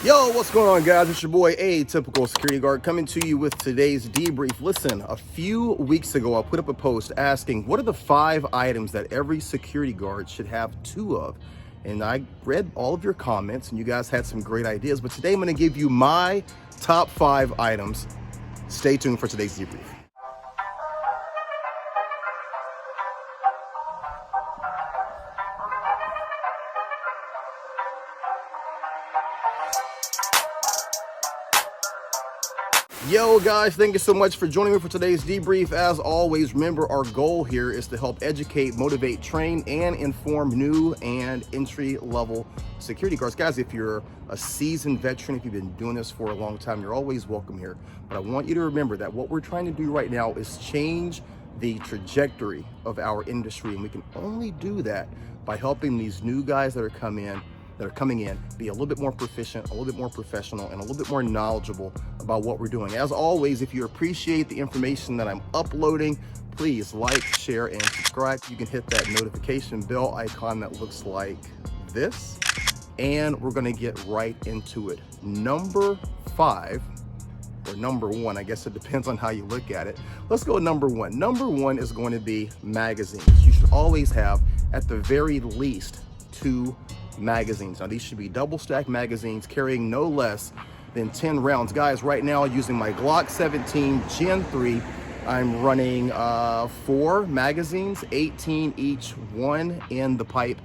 Yo, what's going on, guys? It's your boy, Atypical Security Guard, coming to you with today's debrief. Listen, a few weeks ago, I put up a post asking what are the 5 items that every security guard should have 2 of. And I read all of your comments, and you guys had some great ideas. But today, I'm going to give you my top 5 items. Stay tuned for today's debrief. Yo guys, thank you so much for joining me for today's debrief. As always, remember our goal here is to help educate, motivate, train, and inform new and entry-level security guards. Guys, if you're a seasoned veteran, if you've been doing this for a long time, you're always welcome here. But I want you to remember that what we're trying to do right now is change the trajectory of our industry, and we can only do that by helping these new guys that are coming in be a little bit more proficient, a little bit more professional, and a little bit more knowledgeable about what we're doing. As always, if you appreciate the information that I'm uploading, please like, share, and subscribe. You can hit that notification bell icon that looks like this, and we're gonna get right into it. Number 5, or number 1, I guess it depends on how you look at it. Let's go number 1. Number 1 is going to be magazines. You should always have, at the very least, 2 magazines. Now these should be double stack magazines carrying no less than 10 rounds. Guys, right now using my Glock 17 Gen 3, I'm running 4 magazines, 18 each one in the pipe.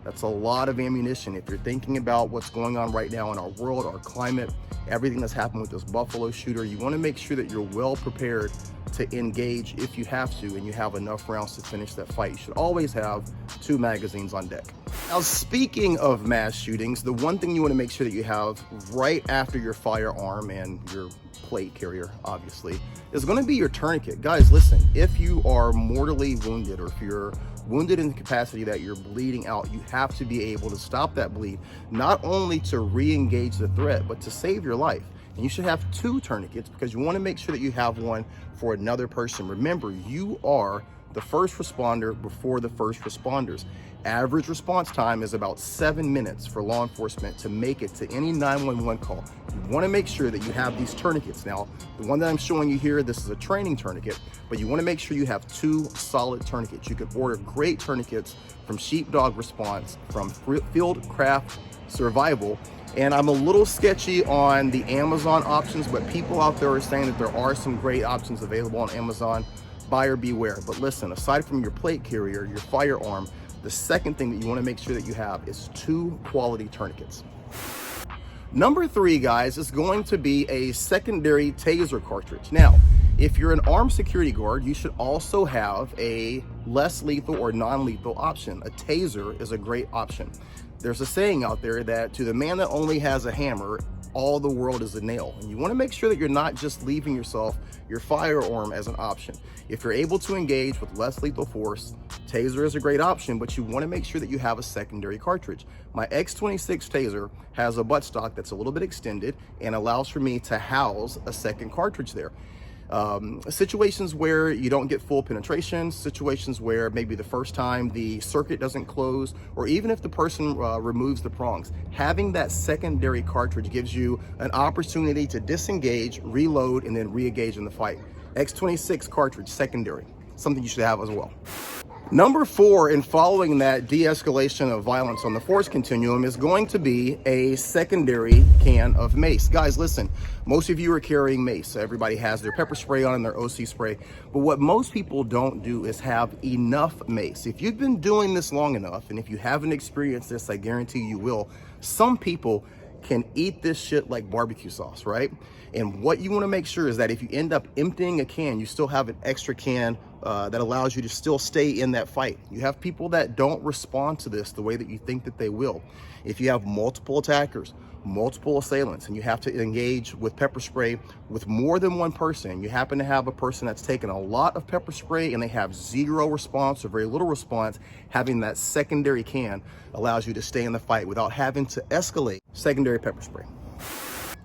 That's a lot of ammunition. If you're thinking about what's going on right now in our world, our climate, everything that's happened with this Buffalo shooter, you want to make sure that you're well prepared to engage if you have to, and you have enough rounds to finish that fight. You should always have 2 magazines on deck. Now, speaking of mass shootings, the one thing you want to make sure that you have right after your firearm and your plate carrier, obviously, is going to be your tourniquet. Guys, listen, if you are mortally wounded, or if you're wounded in the capacity that you're bleeding out, you have to be able to stop that bleed, not only to re-engage the threat, but to save your life. And you should have 2 tourniquets, because you want to make sure that you have one for another person. Remember, you are the first responder before the first responders. Average response time is about 7 minutes for law enforcement to make it to any 911 call. You want to make sure that you have these tourniquets. Now, the one that I'm showing you here, this is a training tourniquet, but you want to make sure you have 2 solid tourniquets. You can order great tourniquets from Sheepdog Response, from Fieldcraft Survival, and I'm a little sketchy on the Amazon options, but people out there are saying that there are some great options available on Amazon. Buyer beware. But listen, aside from your plate carrier, your firearm, the second thing that you want to make sure that you have is 2 quality tourniquets. Number 3, guys, is going to be a secondary TASER cartridge. Now, if you're an armed security guard, you should also have a less lethal or non-lethal option. A TASER is a great option. There's a saying out there that to the man that only has a hammer, all the world is a nail. And you want to make sure that you're not just leaving yourself your firearm as an option. If you're able to engage with less lethal force, TASER is a great option, but you want to make sure that you have a secondary cartridge. My X26 TASER has a buttstock that's a little bit extended and allows for me to house a second cartridge there. Situations where you don't get full penetration, situations where maybe the first time the circuit doesn't close, or even if the person removes the prongs, having that secondary cartridge gives you an opportunity to disengage, reload, and then re-engage in the fight. X26 cartridge, secondary, something you should have as well. Number 4, in following that de-escalation of violence on the force continuum, is going to be a secondary can of mace. Guys, listen, most of you are carrying mace. Everybody has their pepper spray on and their OC spray. But what most people don't do is have enough mace. If you've been doing this long enough, and if you haven't experienced this, I guarantee you will, some people can eat this shit like barbecue sauce, right? And what you want to make sure is that if you end up emptying a can, you still have an extra can that allows you to still stay in that fight. You have people that don't respond to this the way that you think that they will. If you have multiple attackers, multiple assailants, and you have to engage with pepper spray with more than one person, you happen to have a person that's taken a lot of pepper spray and they have 0 response or very little response, having that secondary can allows you to stay in the fight without having to escalate secondary pepper spray.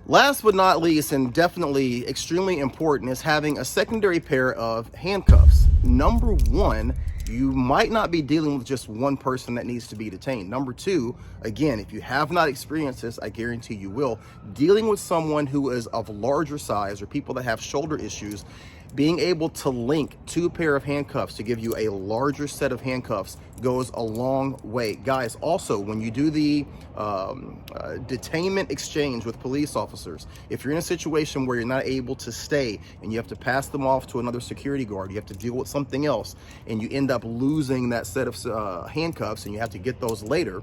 Last but not least, and definitely extremely important, is having a secondary pair of handcuffs. Number 1, you might not be dealing with just one person that needs to be detained. Number two, again, if you have not experienced this, I guarantee you will, dealing with someone who is of larger size or people that have shoulder issues, being able to link 2 pair of handcuffs to give you a larger set of handcuffs goes a long way. Guys, also, when you do the detainment exchange with police officers, if you're in a situation where you're not able to stay and you have to pass them off to another security guard, you have to deal with something else, and you end up losing that set of handcuffs and you have to get those later,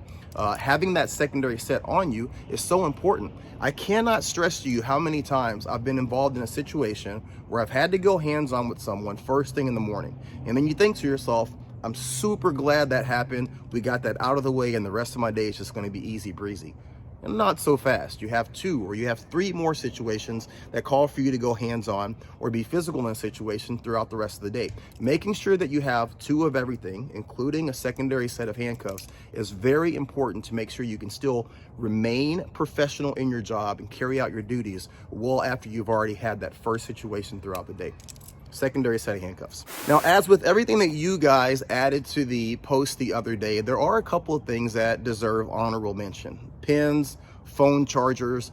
having that secondary set on you is so important. I cannot stress to you how many times I've been involved in a situation where I've had to go hands-on with someone first thing in the morning. And then you think to yourself, I'm super glad that happened. We got that out of the way and the rest of my day is just going to be easy breezy. And not so fast. You have 2 or you have 3 more situations that call for you to go hands-on or be physical in a situation throughout the rest of the day. Making sure that you have 2 of everything, including a secondary set of handcuffs, is very important to make sure you can still remain professional in your job and carry out your duties well after you've already had that first situation throughout the day. Secondary set of handcuffs. Now, as with everything that you guys added to the post the other day, there are a couple of things that deserve honorable mention. Pins, phone chargers,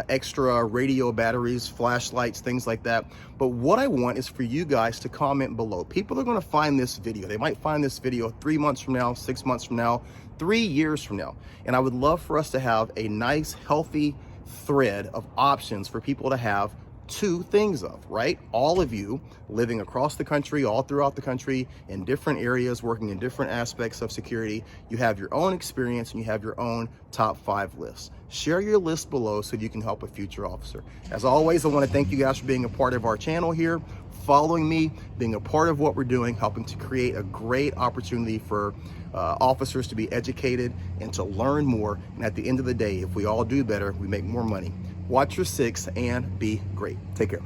extra radio batteries, flashlights, things like that. But what I want is for you guys to comment below. People are going to find this video. They might find this video 3 months from now, 6 months from now, 3 years from now. And I would love for us to have a nice, healthy thread of options for people to have 2 things of, right? All of you living across the country, all throughout the country, in different areas, working in different aspects of security. You have your own experience and you have your own top 5 lists. Share your list below so you can help a future officer. As always, I want to thank you guys for being a part of our channel here, following me, being a part of what we're doing, helping to create a great opportunity for officers to be educated and to learn more. And at the end of the day, if we all do better, we make more money. Watch your 6 and be great. Take care.